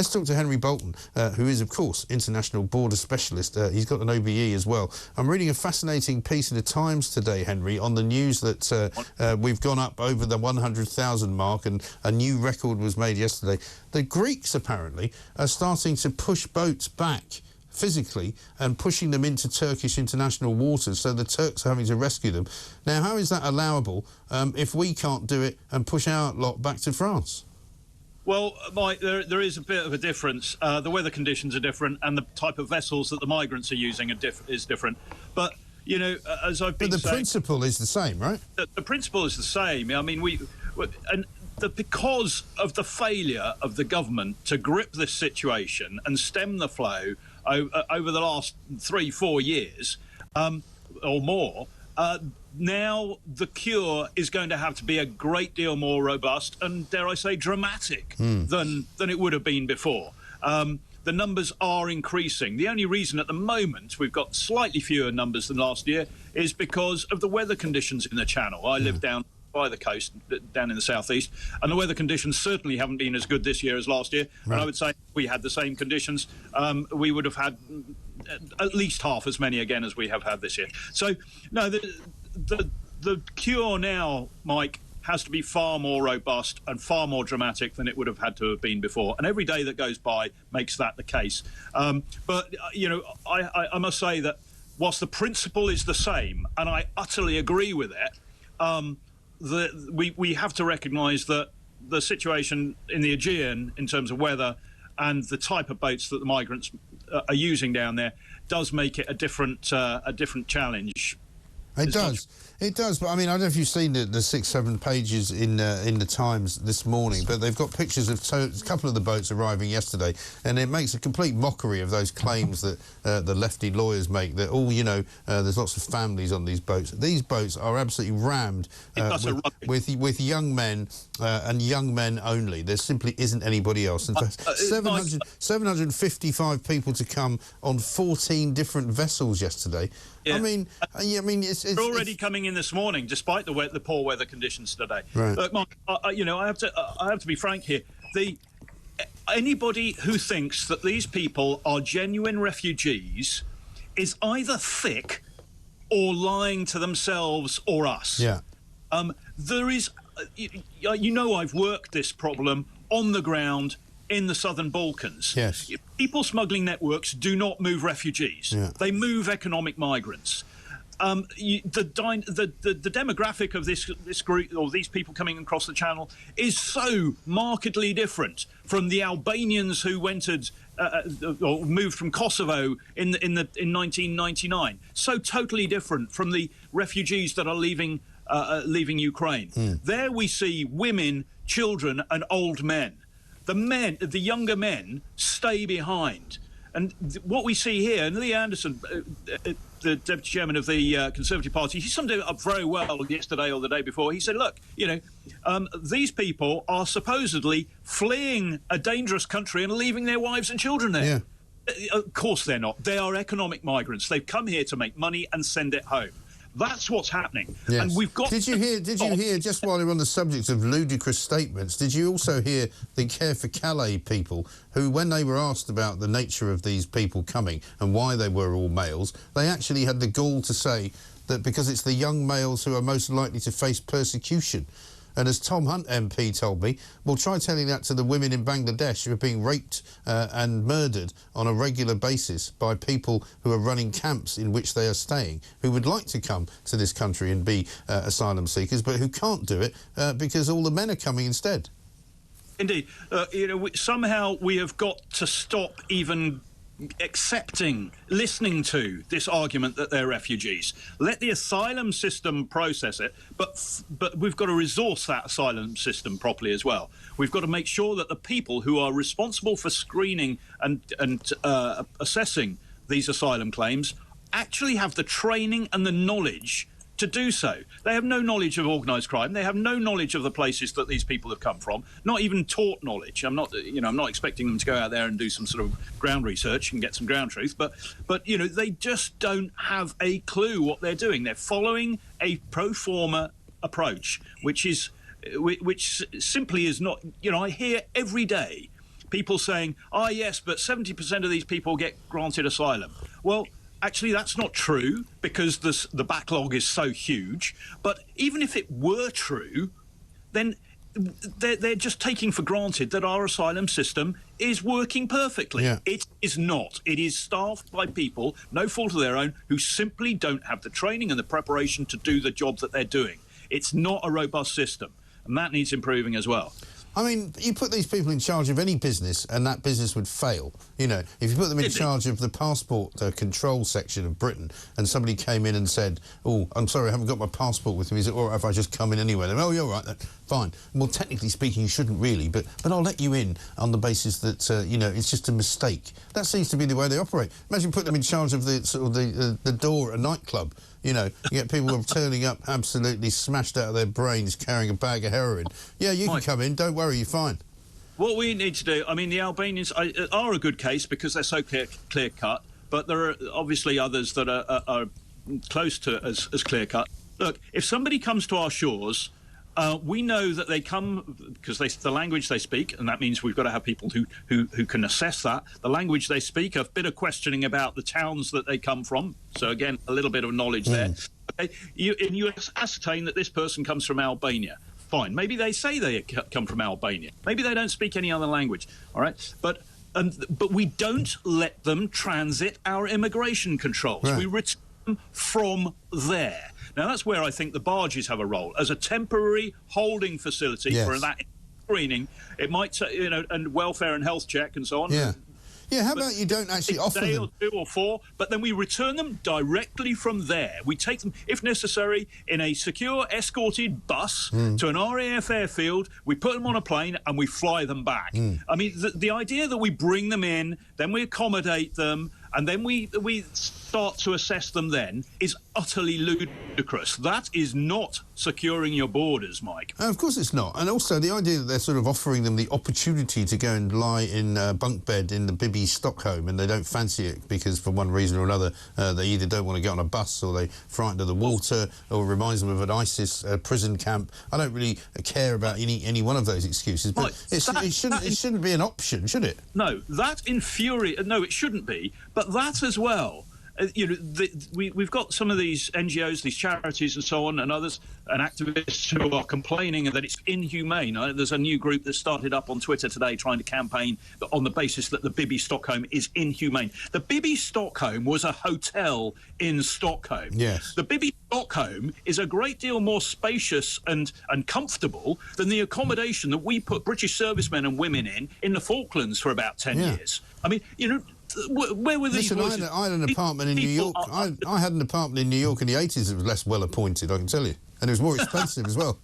Let's talk to Henry Bolton, who is, of course, international border specialist. He's got an OBE as well. I'm reading a fascinating piece in the Times today, Henry, on the news that we've gone up over the 100,000 mark, and a new record was made yesterday. The Greeks, apparently, are starting to push boats back physically and pushing them into Turkish international waters, so the Turks are having to rescue them. Now, how is that allowable if we can't do it and push our lot back to France? Well, Mike, there is a bit of a difference. The weather conditions are different, and the type of vessels that the migrants are using is different. But, you know, as I've been saying... But the principle is the same, right? The principle is the same. I mean, because of the failure of the government to grip this situation and stem the flow over the last 3-4 years or more, now the cure is going to have to be a great deal more robust and, dare I say, dramatic than it would have been before. The numbers are increasing. The only reason at the moment we've got slightly fewer numbers than last year is because of the weather conditions in the Channel. I live down by the coast, down in the southeast, and the weather conditions certainly haven't been as good this year as last year. Right. And I would say if we had the same conditions, we would have had at least half as many again as we have had this year. So, no, the cure now, Mike, has to be far more robust and far more dramatic than it would have had to have been before. And every day that goes by makes that the case. But, you know, I must say that whilst the principle is the same, and I utterly agree with it, we have to recognise that the situation in the Aegean in terms of weather and the type of boats that the migrants are using down there does make it a different challenge. It does, but I mean, I don't know if you've seen the 6-7 pages in the Times this morning, but they've got pictures of a couple of the boats arriving yesterday, and it makes a complete mockery of those claims that the lefty lawyers make, that, oh, you know, there's lots of families on these boats. These boats are absolutely rammed with young men and young men only. There simply isn't anybody else. In fact, 755 people to come on 14 different vessels yesterday. Yeah. I mean, it's already coming in this morning, despite the poor weather conditions today. Right. But Mark, you know, I have to be frank here. Anybody who thinks that these people are genuine refugees is either thick or lying to themselves or us. Yeah. There is, you know, I've worked this problem on the ground in the southern Balkans. Yes. People smuggling networks do not move refugees. Yeah. They move economic migrants. The demographic of this group, or these people coming across the Channel, is so markedly different from the Albanians who entered or moved from Kosovo in 1999. So totally different from the refugees that are leaving Ukraine. There we see women, children, and old men. The younger men stay behind. And what we see here, and Lee Anderson, the deputy chairman of the Conservative Party, he summed it up very well yesterday or the day before. He said, look, you know, these people are supposedly fleeing a dangerous country and leaving their wives and children there. Yeah. Of course they're not. They are economic migrants. They've come here to make money and send it home. That's what's happening. Yes. And we've got... Did you hear, just while you're on the subject of ludicrous statements, did you also hear the Care for Calais people who, when they were asked about the nature of these people coming and why they were all males, they actually had the gall to say that because it's the young males who are most likely to face persecution. And as Tom Hunt MP told me, well, try telling that to the women in Bangladesh who are being raped and murdered on a regular basis by people who are running camps in which they are staying, who would like to come to this country and be asylum seekers, but who can't do it because all the men are coming instead. Indeed. You know, somehow we have got to stop even listening to this argument that they're refugees. Let the asylum system process it, but we've got to resource that asylum system properly as well. We've got to make sure that the people who are responsible for screening and assessing these asylum claims actually have the training and the knowledge to do so. They have no knowledge of organised crime. They have no knowledge of the places that these people have come from. Not even taught knowledge. I'm not expecting them to go out there and do some sort of ground research and get some ground truth. But you know, they just don't have a clue what they're doing. They're following a pro forma approach, which simply is not. You know, I hear every day people saying, yes, but 70% of these people get granted asylum. Well, actually, that's not true because the backlog is so huge. But even if it were true, then they're just taking for granted that our asylum system is working perfectly. Yeah. It is not. It is staffed by people, no fault of their own, who simply don't have the training and the preparation to do the job that they're doing. It's not a robust system, and that needs improving as well. I mean, you put these people in charge of any business and that business would fail. You know, if you put them in charge of the passport control section of Britain and somebody came in and said, oh, I'm sorry, I haven't got my passport with me, is it all right if I just come in anyway? Then, oh, you're right, then, fine. Well, technically speaking, you shouldn't really, but I'll let you in on the basis that, you know, it's just a mistake. That seems to be the way they operate. Imagine putting them in charge of the sort of the door at a nightclub. You know, you get people who are turning up absolutely smashed out of their brains carrying a bag of heroin. Yeah, you can come in, don't worry, you're fine. What we need to do, I mean, the Albanians are a good case because they're so clear-cut, but there are obviously others that are close to as clear-cut. Look, if somebody comes to our shores, we know that they come because the language they speak, and that means we've got to have people who can assess that. The language they speak, a bit of questioning about the towns that they come from. So, again, a little bit of knowledge there. Okay, you ascertain that this person comes from Albania. Fine. Maybe they say they come from Albania. Maybe they don't speak any other language. All right? But we don't let them transit our immigration controls. Right. We return them from there. Now, that's where I think the barges have a role. As a temporary holding facility for that screening, it might, you know, and welfare and health check and so on. Yeah. Yeah, how about you don't actually offer them? A day or 2 or 4, but then we return them directly from there. We take them, if necessary, in a secure, escorted bus to an RAF airfield. We put them on a plane and we fly them back. I mean, the idea that we bring them in, then we accommodate them, and then we start to assess them then is utterly ludicrous. That is not securing your borders, Mike. Of course it's not. And also the idea that they're sort of offering them the opportunity to go and lie in a bunk bed in the Bibby Stockholm and they don't fancy it because for one reason or another they either don't want to get on a bus or they're frightened of the water or it reminds them of an ISIS prison camp. I don't really care about any one of those excuses, but it shouldn't be an option, should it? No, that infuriates... No, it shouldn't be. But that as well, you know, we've got some of these NGOs, these charities and so on, and others, and activists who are complaining that it's inhumane. There's a new group that started up on Twitter today trying to campaign on the basis that the Bibby Stockholm is inhumane. The Bibby Stockholm was a hotel in Stockholm. Yes. The Bibby Stockholm is a great deal more spacious and comfortable than the accommodation that we put British servicemen and women in the Falklands for about 10 years. I mean, you know, where were these voices? I had an apartment in New York. I had an apartment in New York in the 80s that was less well appointed, I can tell you. And it was more expensive as well.